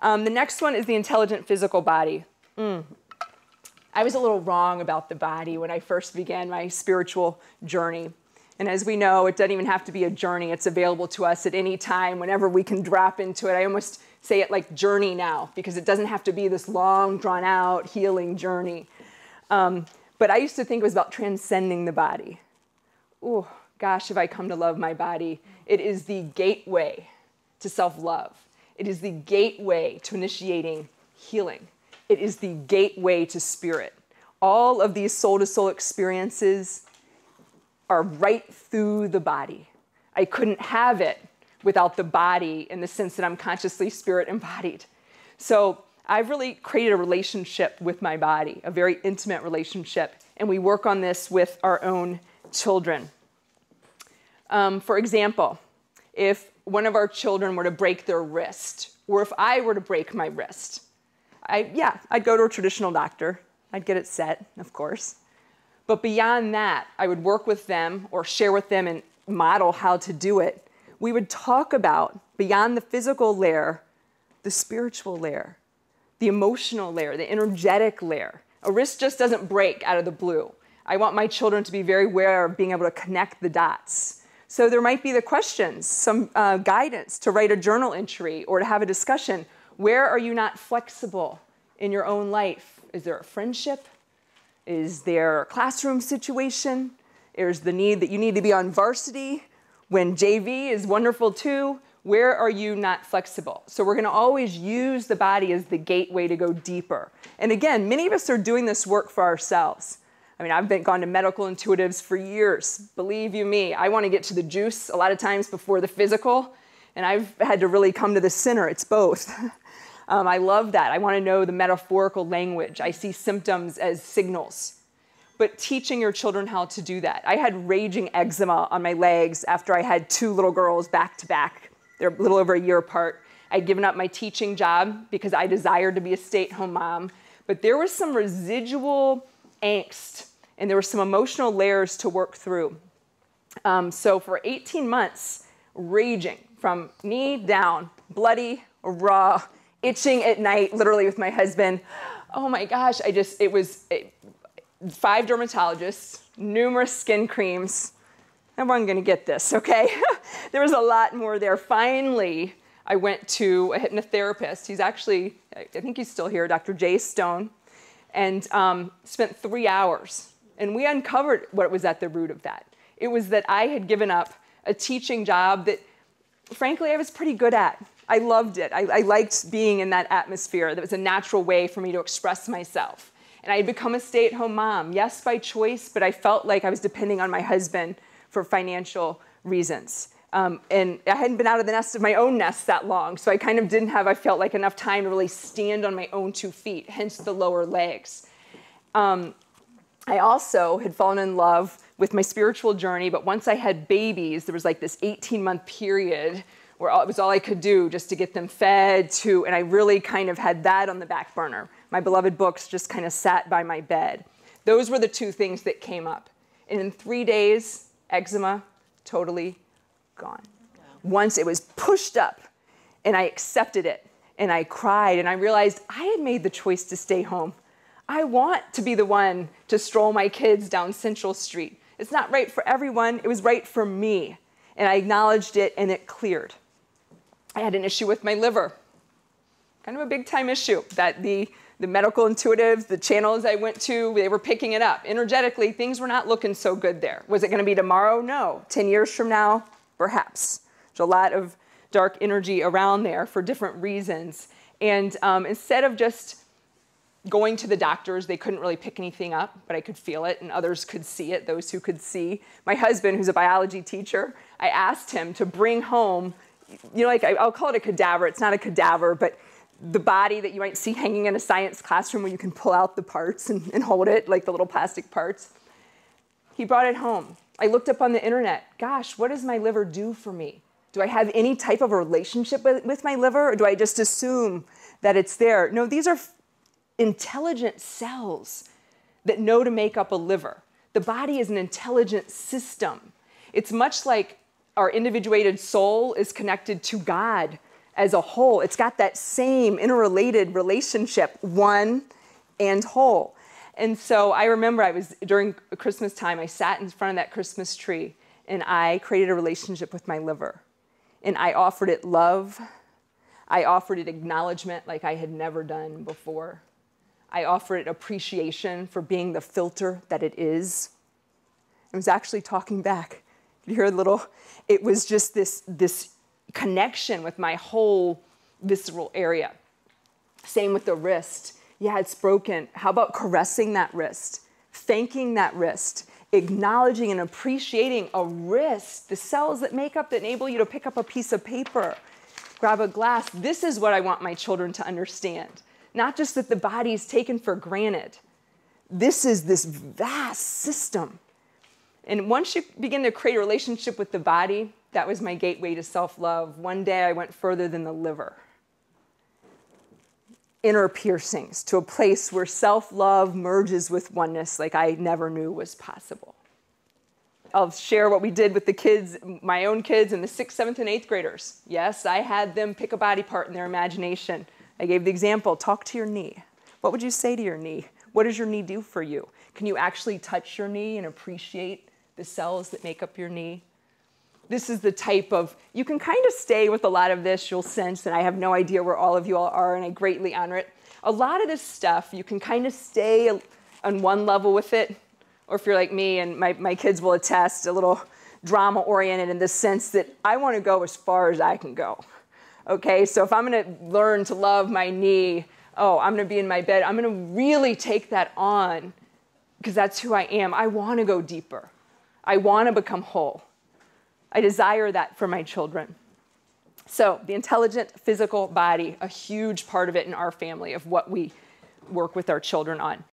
The next one is the intelligent physical body. I was a little wrong about the body when I first began my spiritual journey. And as we know, it doesn't even have to be a journey. It's available to us at any time, whenever we can drop into it. I almost say it like journey now, because it doesn't have to be this long, drawn-out, healing journey. But I used to think it was about transcending the body. Oh, gosh, have I come to love my body. It is the gateway to self-love. It is the gateway to initiating healing. It is the gateway to spirit. All of these soul-to-soul experiences are right through the body. I couldn't have it without the body in the sense that I'm consciously spirit embodied. So I've really created a relationship with my body, a very intimate relationship, and we work on this with our own children. For example, if one of our children were to break their wrist, or if I were to break my wrist, I'd go to a traditional doctor. I'd get it set, of course. But beyond that, I would work with them or share with them and model how to do it. We would talk about, beyond the physical layer, the spiritual layer, the emotional layer, the energetic layer. A wrist just doesn't break out of the blue. I want my children to be very aware of being able to connect the dots. So there might be the questions, some guidance to write a journal entry or to have a discussion. Where are you not flexible in your own life? Is there a friendship? Is there a classroom situation? There's the need that you need to be on varsity when JV is wonderful too. Where are you not flexible? So we're going to always use the body as the gateway to go deeper. And again, many of us are doing this work for ourselves. I mean, I've gone to medical intuitives for years. Believe you me, I want to get to the juice a lot of times before the physical. And I've had to really come to the center. It's both. I love that. I want to know the metaphorical language. I see symptoms as signals. But teaching your children how to do that. I had raging eczema on my legs after I had 2 little girls back to back. They're a little over a year apart. I'd given up my teaching job because I desired to be a stay-at-home mom. But there was some residual angst, and there were some emotional layers to work through. So for 18 months, raging from knee down, bloody, raw, itching at night, literally with my husband. Oh my gosh, it was 5 dermatologists, numerous skin creams. Everyone's gonna get this, okay? There was a lot more there. Finally, I went to a hypnotherapist. He's actually, I think he's still here, Dr. Jay Stone, and spent 3 hours. And we uncovered what was at the root of that. It was that I had given up a teaching job that, frankly, I was pretty good at. I loved it. I liked being in that atmosphere. That was a natural way for me to express myself. And I had become a stay-at-home mom, yes, by choice, but I felt like I was depending on my husband for financial reasons. And I hadn't been out of the nest of my own nest that long, so I kind of didn't have, I felt like, enough time to really stand on my own 2 feet, hence the lower legs. I also had fallen in love with my spiritual journey, but once I had babies, there was like this 18-month period where it was all I could do just to get them fed, and I really kind of had that on the back burner. My beloved books just kind of sat by my bed. Those were the 2 things that came up. And in 3 days, eczema totally gone. Once it was pushed up, and I accepted it, and I cried, and I realized I had made the choice to stay home. I want to be the one to stroll my kids down Central Street. It's not right for everyone. It was right for me. And I acknowledged it, and it cleared. I had an issue with my liver, kind of a big-time issue that the medical intuitives, the channels I went to, they were picking it up. Energetically, things were not looking so good there. Was it going to be tomorrow? No. 10 years from now? Perhaps. There's a lot of dark energy around there for different reasons. And instead of just going to the doctors, they couldn't really pick anything up, but I could feel it, and others could see it, those who could see. My husband, who's a biology teacher, I asked him to bring home, you know, like I'll call it a cadaver. It's not a cadaver, but the body that you might see hanging in a science classroom where you can pull out the parts and hold it, like the little plastic parts. He brought it home. I looked up on the internet. Gosh, what does my liver do for me? Do I have any type of a relationship with my liver, or do I just assume that it's there? No, these are intelligent cells that know to make up a liver. The body is an intelligent system. It's much like our individuated soul is connected to God as a whole. It's got that same interrelated relationship, one and whole. And so I remember during Christmas time, I sat in front of that Christmas tree and I created a relationship with my liver. And I offered it love. I offered it acknowledgement like I had never done before. I offered it appreciation for being the filter that it is. I was actually talking back. You hear a little, it was just this connection with my whole visceral area. Same with the wrist. Yeah, it's broken. How about caressing that wrist, thanking that wrist, acknowledging and appreciating a wrist, the cells that make up, that enable you to pick up a piece of paper, grab a glass. This is what I want my children to understand. Not just that the body is taken for granted. This is this vast system. And once you begin to create a relationship with the body, that was my gateway to self-love. One day I went further than the liver. Inner piercings to a place where self-love merges with oneness like I never knew was possible. I'll share what we did with the kids, my own kids and the 6th, 7th, and 8th graders. Yes, I had them pick a body part in their imagination. I gave the example, talk to your knee. What would you say to your knee? What does your knee do for you? Can you actually touch your knee and appreciate the cells that make up your knee? This is the type of, you can kind of stay with a lot of this, you'll sense, and I have no idea where all of you all are, and I greatly honor it. A lot of this stuff, you can kind of stay on one level with it, or if you're like me, and my kids will attest, a little drama-oriented in the sense that I want to go as far as I can go. Okay, so if I'm going to learn to love my knee, oh, I'm going to be in my bed, I'm going to really take that on, because that's who I am. I want to go deeper. I want to become whole. I desire that for my children. So the intelligent physical body, a huge part of it in our family of what we work with our children on.